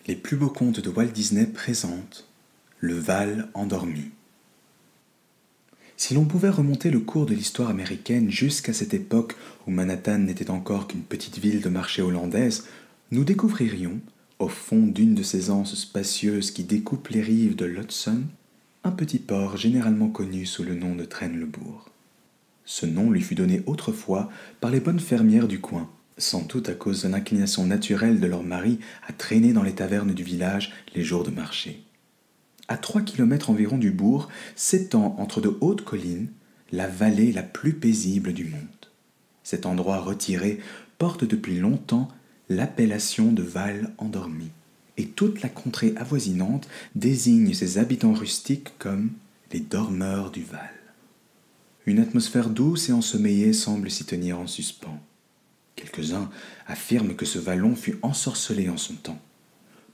Les plus beaux contes de Walt Disney présentent Le Val endormi. Si l'on pouvait remonter le cours de l'histoire américaine jusqu'à cette époque où Manhattan n'était encore qu'une petite ville de marché hollandaise, nous découvririons, au fond d'une de ces anses spacieuses qui découpent les rives de l'Hudson, un petit port généralement connu sous le nom de Trennes-le-Bourg. Ce nom lui fut donné autrefois par les bonnes fermières du coin, sans doute à cause de l'inclination naturelle de leur mari à traîner dans les tavernes du village les jours de marché. À 3 kilomètres environ du bourg s'étend entre de hautes collines la vallée la plus paisible du monde. Cet endroit retiré porte depuis longtemps l'appellation de Val endormi, et toute la contrée avoisinante désigne ses habitants rustiques comme les dormeurs du Val. Une atmosphère douce et ensommeillée semble s'y tenir en suspens. Quelques-uns affirment que ce vallon fut ensorcelé en son temps.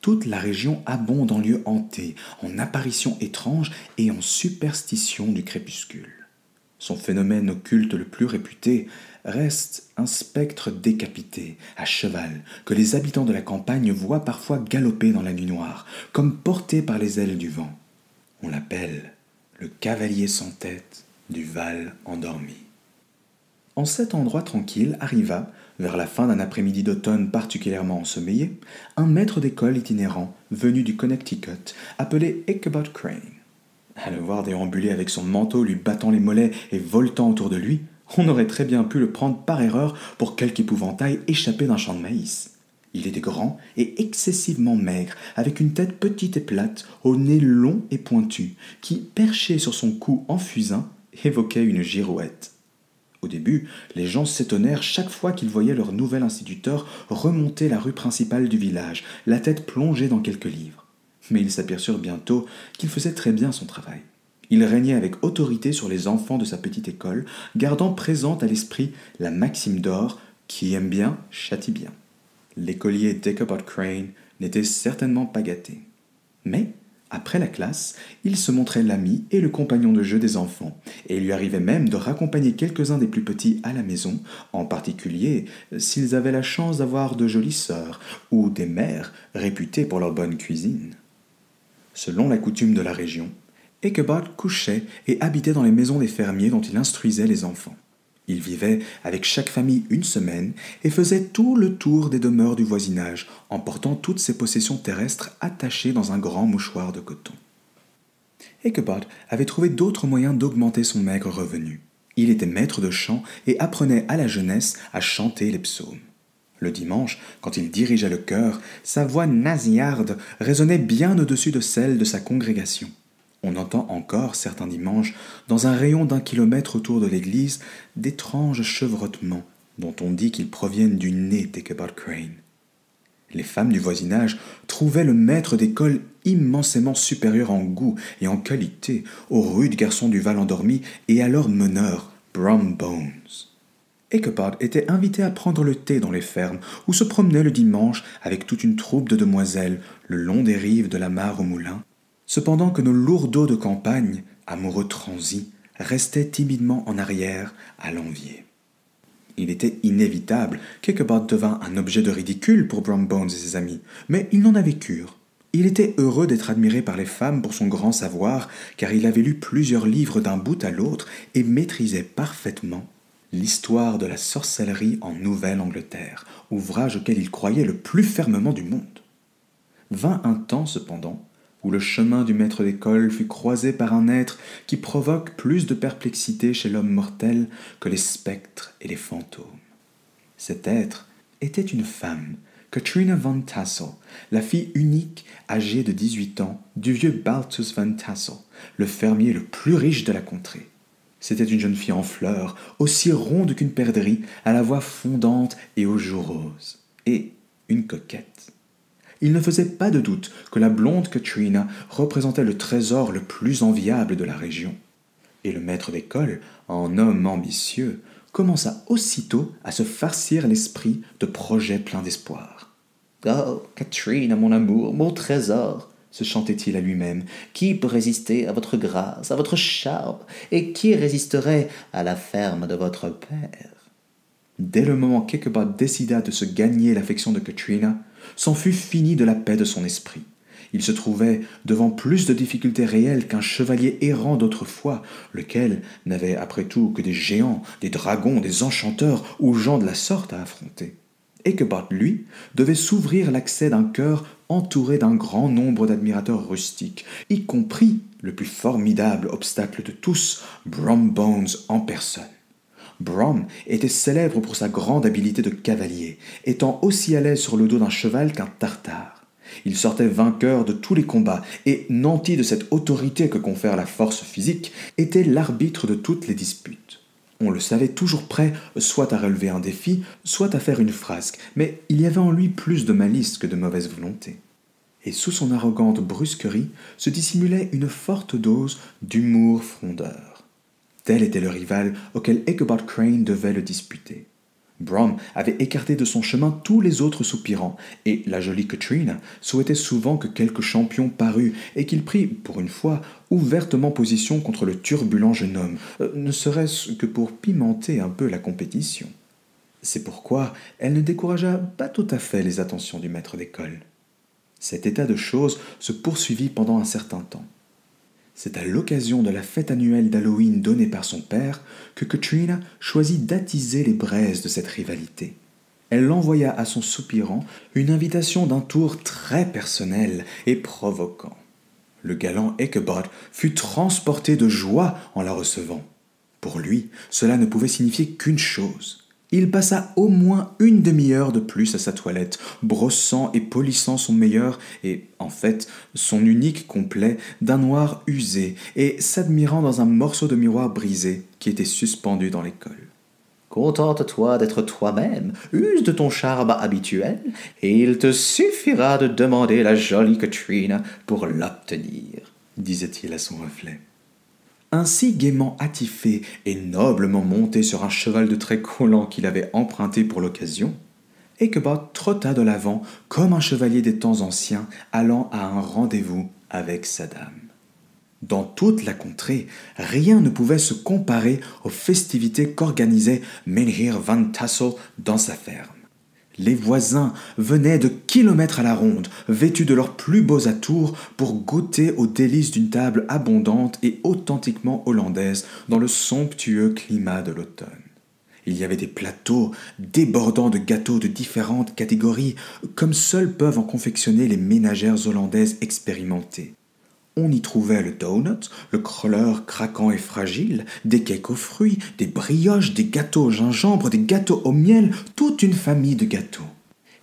Toute la région abonde en lieux hantés, en apparitions étranges et en superstitions du crépuscule. Son phénomène occulte le plus réputé reste un spectre décapité, à cheval, que les habitants de la campagne voient parfois galoper dans la nuit noire, comme porté par les ailes du vent. On l'appelle le cavalier sans tête du Val endormi. En cet endroit tranquille arriva, vers la fin d'un après-midi d'automne particulièrement ensommeillé, un maître d'école itinérant venu du Connecticut, appelé Ichabod Crane. À le voir déambuler avec son manteau lui battant les mollets et voltant autour de lui, on aurait très bien pu le prendre par erreur pour quelque épouvantail échappé d'un champ de maïs. Il était grand et excessivement maigre, avec une tête petite et plate, au nez long et pointu, qui, perché sur son cou en fusain, évoquait une girouette. Au début, les gens s'étonnèrent chaque fois qu'ils voyaient leur nouvel instituteur remonter la rue principale du village, la tête plongée dans quelques livres. Mais ils s'aperçurent bientôt qu'il faisait très bien son travail. Il régnait avec autorité sur les enfants de sa petite école, gardant présente à l'esprit la maxime d'or « qui aime bien, châtie bien ». L'écolier d'Ichabod Crane n'était certainement pas gâté. Mais, après la classe, il se montrait l'ami et le compagnon de jeu des enfants, et il lui arrivait même de raccompagner quelques-uns des plus petits à la maison, en particulier s'ils avaient la chance d'avoir de jolies sœurs, ou des mères réputées pour leur bonne cuisine. Selon la coutume de la région, Ichabod couchait et habitait dans les maisons des fermiers dont il instruisait les enfants. Il vivait avec chaque famille une semaine et faisait tout le tour des demeures du voisinage, emportant toutes ses possessions terrestres attachées dans un grand mouchoir de coton. Ichabod avait trouvé d'autres moyens d'augmenter son maigre revenu. Il était maître de chant et apprenait à la jeunesse à chanter les psaumes. Le dimanche, quand il dirigeait le chœur, sa voix nasillarde résonnait bien au-dessus de celle de sa congrégation. On entend encore, certains dimanches, dans un rayon d'1 kilomètre autour de l'église, d'étranges chevrotements, dont on dit qu'ils proviennent du nez d'Ichabod Crane. Les femmes du voisinage trouvaient le maître d'école immensément supérieur en goût et en qualité au rude garçon du Val endormi et à leur meneur, Brum Bones. Ichabod était invité à prendre le thé dans les fermes, où se promenait le dimanche avec toute une troupe de demoiselles le long des rives de la mare au moulin, cependant que nos lourdeaux de campagne, amoureux transis, restaient timidement en arrière à l'envier. Il était inévitable qu'Ichabod devint un objet de ridicule pour Brum Bones et ses amis, mais il n'en avait cure. Il était heureux d'être admiré par les femmes pour son grand savoir, car il avait lu plusieurs livres d'un bout à l'autre et maîtrisait parfaitement l'histoire de la sorcellerie en Nouvelle-Angleterre, ouvrage auquel il croyait le plus fermement du monde. Vint un temps, cependant, où le chemin du maître d'école fut croisé par un être qui provoque plus de perplexité chez l'homme mortel que les spectres et les fantômes. Cet être était une femme, Katrina Van Tassel, la fille unique, âgée de 18 ans, du vieux Balthus Van Tassel, le fermier le plus riche de la contrée. C'était une jeune fille en fleurs, aussi ronde qu'une perdrix, à la voix fondante et aux joues roses, et une coquette. Il ne faisait pas de doute que la blonde Katrina représentait le trésor le plus enviable de la région. Et le maître d'école, en homme ambitieux, commença aussitôt à se farcir l'esprit de projets pleins d'espoir. « Oh, Katrina, mon amour, mon trésor !» se chantait-il à lui-même. « Qui peut résister à votre grâce, à votre charme, et qui résisterait à la ferme de votre père ?» Dès le moment qu'Ichabod décida de se gagner l'affection de Katrina, C'en fut fini de la paix de son esprit. Il se trouvait devant plus de difficultés réelles qu'un chevalier errant d'autrefois, lequel n'avait après tout que des géants, des dragons, des enchanteurs ou gens de la sorte à affronter. Ichabod, lui, devait s'ouvrir l'accès d'un cœur entouré d'un grand nombre d'admirateurs rustiques, y compris le plus formidable obstacle de tous, Brom Bones en personne. Brom était célèbre pour sa grande habileté de cavalier, étant aussi à l'aise sur le dos d'un cheval qu'un tartare. Il sortait vainqueur de tous les combats et, nanti de cette autorité que confère la force physique, était l'arbitre de toutes les disputes. On le savait toujours prêt soit à relever un défi, soit à faire une frasque, mais il y avait en lui plus de malice que de mauvaise volonté. Et sous son arrogante brusquerie se dissimulait une forte dose d'humour frondeur. Tel était le rival auquel Ichabod Crane devait le disputer. Brom avait écarté de son chemin tous les autres soupirants, et la jolie Katrina souhaitait souvent que quelque champion parût et qu'il prît, pour une fois, ouvertement position contre le turbulent jeune homme, ne serait-ce que pour pimenter un peu la compétition. C'est pourquoi elle ne découragea pas tout à fait les attentions du maître d'école. Cet état de choses se poursuivit pendant un certain temps. C'est à l'occasion de la fête annuelle d'Halloween donnée par son père que Katrina choisit d'attiser les braises de cette rivalité. Elle envoya à son soupirant une invitation d'un tour très personnel et provoquant. Le galant Ichabod fut transporté de joie en la recevant. Pour lui, cela ne pouvait signifier qu'une chose. Il passa au moins une demi-heure de plus à sa toilette, brossant et polissant son meilleur et, en fait, son unique complet d'un noir usé et s'admirant dans un morceau de miroir brisé qui était suspendu dans l'école. « Contente-toi d'être toi-même, use de ton charme habituel, et il te suffira de demander la jolie Katrina pour l'obtenir, » disait-il à son reflet. Ainsi gaiement attifé et noblement monté sur un cheval de trait collant qu'il avait emprunté pour l'occasion, Ichabod trotta de l'avant comme un chevalier des temps anciens allant à un rendez-vous avec sa dame. Dans toute la contrée, rien ne pouvait se comparer aux festivités qu'organisait Mynheer Van Tassel dans sa ferme. Les voisins venaient de kilomètres à la ronde, vêtus de leurs plus beaux atours, pour goûter aux délices d'une table abondante et authentiquement hollandaise dans le somptueux climat de l'automne. Il y avait des plateaux débordant de gâteaux de différentes catégories, comme seuls peuvent en confectionner les ménagères hollandaises expérimentées. On y trouvait le donut, le cruller craquant et fragile, des cakes aux fruits, des brioches, des gâteaux au gingembre, des gâteaux au miel, toute une famille de gâteaux.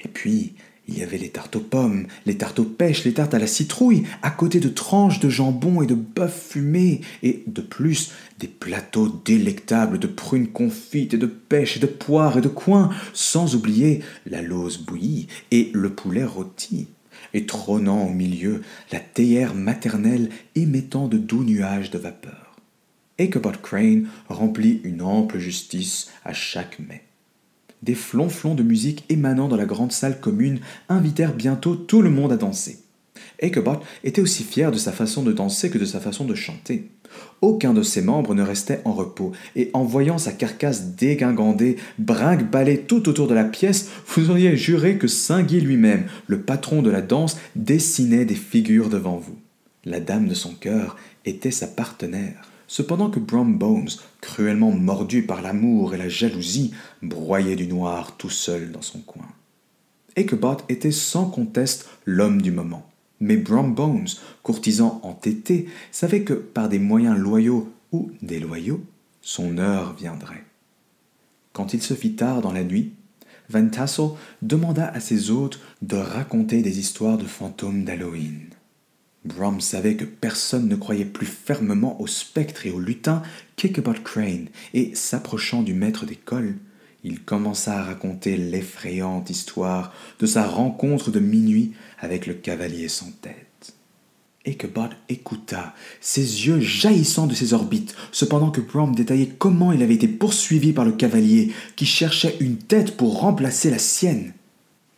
Et puis, il y avait les tartes aux pommes, les tartes aux pêches, les tartes à la citrouille, à côté de tranches de jambon et de bœuf fumé, et de plus, des plateaux délectables de prunes confites et de pêches et de poires et de coings, sans oublier la lauze bouillie et le poulet rôti. Et trônant au milieu, la théière maternelle émettant de doux nuages de vapeur. Ichabod Crane remplit une ample justice à chaque mets. Des flonflons de musique émanant de la grande salle commune invitèrent bientôt tout le monde à danser. Ichabod était aussi fier de sa façon de danser que de sa façon de chanter. Aucun de ses membres ne restait en repos, et en voyant sa carcasse dégingandée, brinque-baller tout autour de la pièce, vous auriez juré que Saint Guy lui-même, le patron de la danse, dessinait des figures devant vous. La dame de son cœur était sa partenaire, cependant que Brom Bones, cruellement mordu par l'amour et la jalousie, broyait du noir tout seul dans son coin. Ichabod était sans conteste l'homme du moment. Mais Brom Bones, courtisan entêté, savait que par des moyens loyaux ou déloyaux, son heure viendrait. Quand il se fit tard dans la nuit, Van Tassel demanda à ses hôtes de raconter des histoires de fantômes d'Halloween. Brom savait que personne ne croyait plus fermement aux spectres et aux lutins qu'Ichabod Crane, et s'approchant du maître d'école, il commença à raconter l'effrayante histoire de sa rencontre de minuit avec le cavalier sans tête. Ichabod écouta, ses yeux jaillissant de ses orbites, cependant que Brom détaillait comment il avait été poursuivi par le cavalier, qui cherchait une tête pour remplacer la sienne.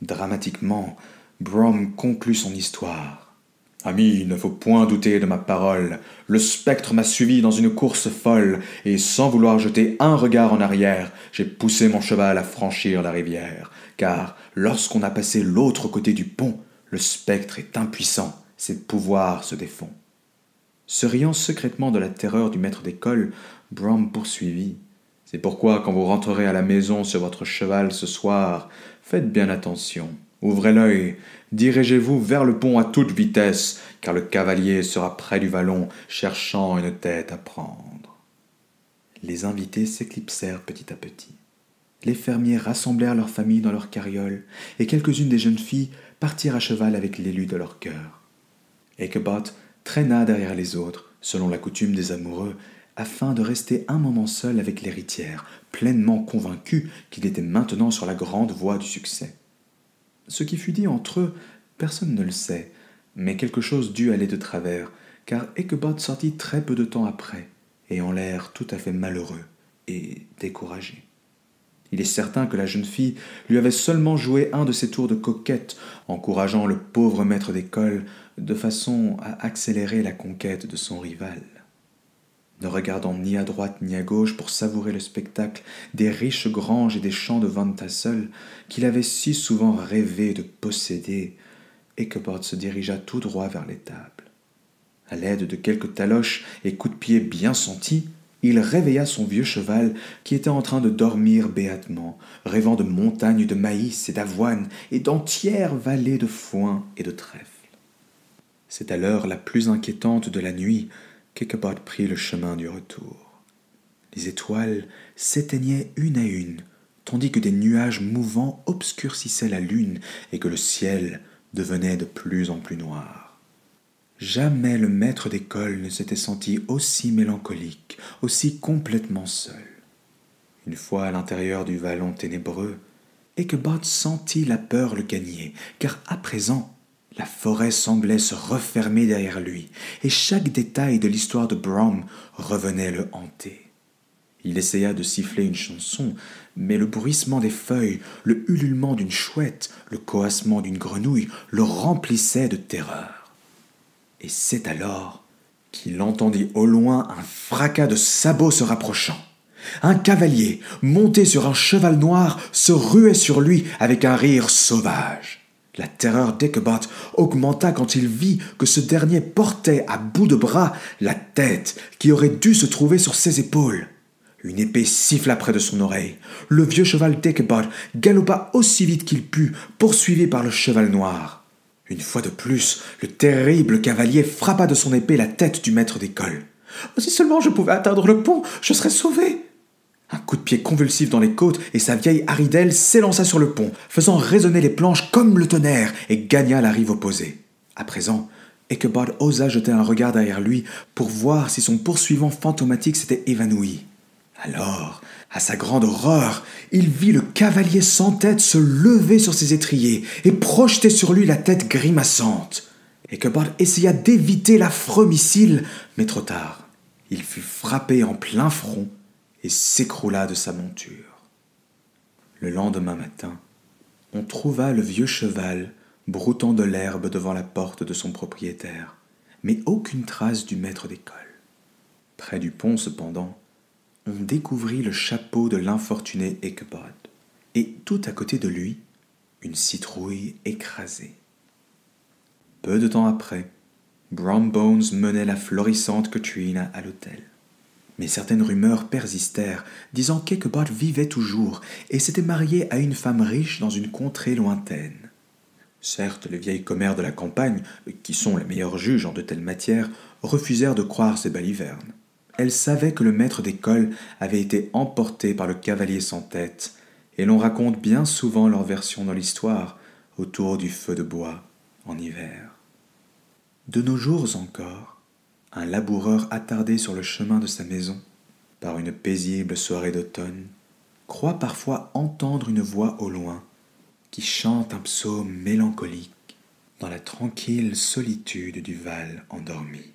Dramatiquement, Brom conclut son histoire. Ami, il ne faut point douter de ma parole. Le spectre m'a suivi dans une course folle, et sans vouloir jeter un regard en arrière, j'ai poussé mon cheval à franchir la rivière. Car lorsqu'on a passé l'autre côté du pont, le spectre est impuissant, ses pouvoirs se défont. Se riant secrètement de la terreur du maître d'école, Brom poursuivit. C'est pourquoi, quand vous rentrerez à la maison sur votre cheval ce soir, faites bien attention. Ouvrez l'œil, dirigez-vous vers le pont à toute vitesse, car le cavalier sera près du vallon, cherchant une tête à prendre. Les invités s'éclipsèrent petit à petit. Les fermiers rassemblèrent leurs familles dans leurs carrioles, et quelques-unes des jeunes filles partirent à cheval avec l'élu de leur cœur. Ichabod traîna derrière les autres, selon la coutume des amoureux, afin de rester un moment seul avec l'héritière, pleinement convaincu qu'il était maintenant sur la grande voie du succès. Ce qui fut dit entre eux, personne ne le sait, mais quelque chose dut aller de travers, car Ichabod sortit très peu de temps après, ayant l'air tout à fait malheureux et découragé. Il est certain que la jeune fille lui avait seulement joué un de ses tours de coquette, encourageant le pauvre maître d'école de façon à accélérer la conquête de son rival. Ne regardant ni à droite ni à gauche pour savourer le spectacle des riches granges et des champs de Van Tassel qu'il avait si souvent rêvé de posséder, Ichabod se dirigea tout droit vers l'étable. À l'aide de quelques taloches et coups de pied bien sentis, il réveilla son vieux cheval qui était en train de dormir béatement, rêvant de montagnes de maïs et d'avoine et d'entières vallées de foin et de trèfle. C'est à l'heure la plus inquiétante de la nuit qu'Ichabod prit le chemin du retour. Les étoiles s'éteignaient une à une, tandis que des nuages mouvants obscurcissaient la lune et que le ciel devenait de plus en plus noir. Jamais le maître d'école ne s'était senti aussi mélancolique, aussi complètement seul. Une fois à l'intérieur du vallon ténébreux, Ichabod sentit la peur le gagner, car à présent, la forêt semblait se refermer derrière lui, et chaque détail de l'histoire de Brom revenait le hanter. Il essaya de siffler une chanson, mais le bruissement des feuilles, le ululement d'une chouette, le coassement d'une grenouille le remplissaient de terreur. Et c'est alors qu'il entendit au loin un fracas de sabots se rapprochant. Un cavalier, monté sur un cheval noir, se ruait sur lui avec un rire sauvage. La terreur d'Ichabod augmenta quand il vit que ce dernier portait à bout de bras la tête qui aurait dû se trouver sur ses épaules. Une épée siffla près de son oreille. Le vieux cheval d'Ichabod galopa aussi vite qu'il put, poursuivi par le cheval noir. Une fois de plus, le terrible cavalier frappa de son épée la tête du maître d'école. « Si seulement je pouvais atteindre le pont, je serais sauvé !» Un coup de pied convulsif dans les côtes et sa vieille haridelle s'élança sur le pont, faisant résonner les planches comme le tonnerre, et gagna la rive opposée. À présent, Ichabod osa jeter un regard derrière lui pour voir si son poursuivant fantomatique s'était évanoui. Alors, à sa grande horreur, il vit le cavalier sans tête se lever sur ses étriers et projeter sur lui la tête grimaçante. Ichabod essaya d'éviter l'affreux missile, mais trop tard. Il fut frappé en plein front et s'écroula de sa monture. Le lendemain matin, on trouva le vieux cheval broutant de l'herbe devant la porte de son propriétaire, mais aucune trace du maître d'école. Près du pont, cependant, on découvrit le chapeau de l'infortuné Ichabod, et tout à côté de lui, une citrouille écrasée. Peu de temps après, Brom Bones menait la florissante Katrina à l'hôtel. Mais certaines rumeurs persistèrent, disant qu'Ichabod vivait toujours et s'était marié à une femme riche dans une contrée lointaine. Certes, les vieilles commères de la campagne, qui sont les meilleurs juges en de telles matières, refusèrent de croire ces balivernes. Elles savaient que le maître d'école avait été emporté par le cavalier sans tête, et l'on raconte bien souvent leur version dans l'histoire, autour du feu de bois, en hiver. De nos jours encore, un laboureur attardé sur le chemin de sa maison, par une paisible soirée d'automne, croit parfois entendre une voix au loin qui chante un psaume mélancolique dans la tranquille solitude du Val endormi.